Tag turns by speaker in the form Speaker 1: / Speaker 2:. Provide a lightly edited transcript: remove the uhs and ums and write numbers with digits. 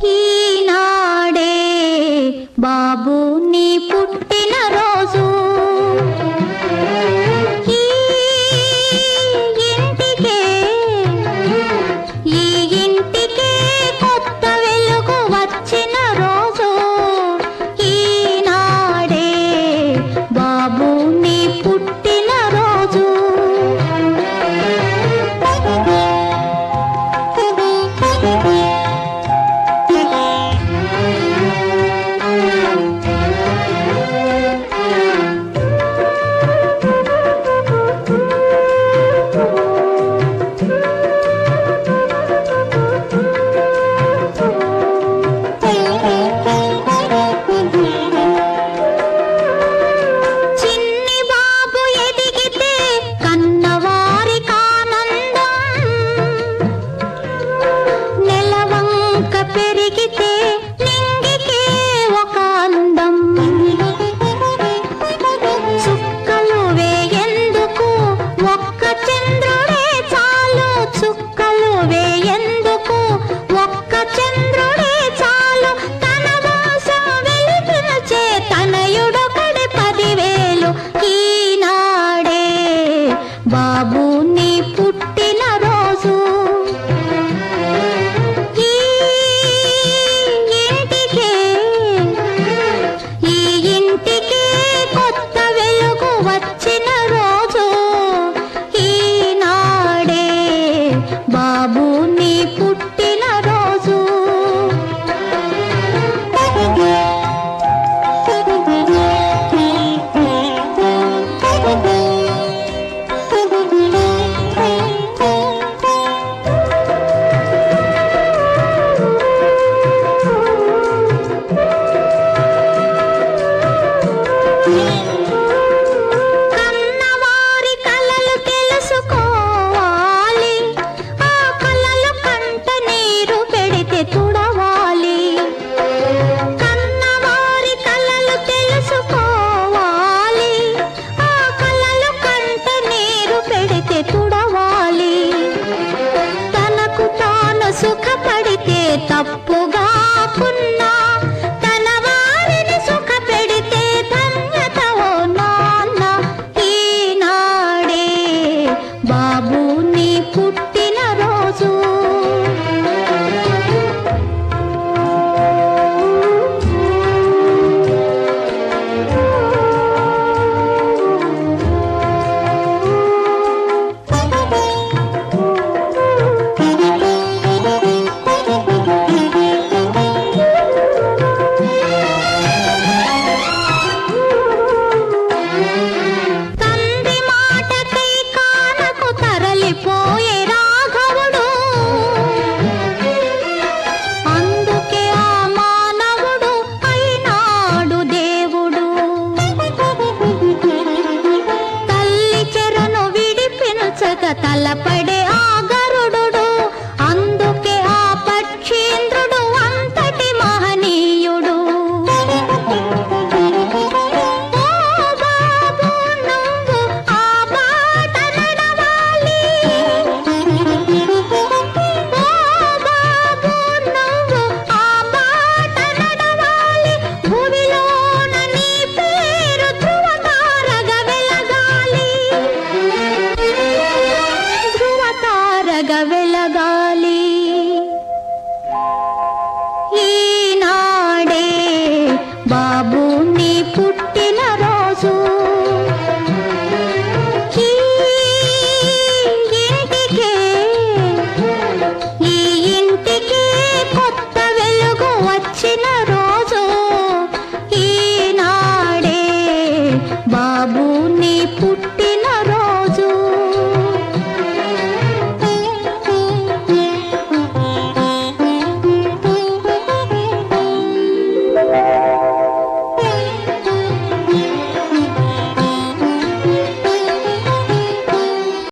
Speaker 1: ఈనాడే బాబు నీ పుట్టిన రోజు, ఈ ఇంటికే కొత్త వెలుగు వచ్చిన రోజు. ఈనాడే బాబు నీ పుట్టిన రోజు. బాబు నీ పుట్టిన రోజు, ఈ ఇంటికే కొత్త వెలుగు వచ్చిన రోజు. ఈనాడే బాబు నీ పుట్టిన రోజు. కన్నవారి కలలు తెలుసుకోవాలి, ఆ కలలు కంట నీరు పెడితే తుడవాలి. కన్నవారి కలలు తెలుసుకోవాలి, ఆ కలలు కంట నీరు పెడితే తుడవాలి. తనకు తాను సుఖపడితే తప్పు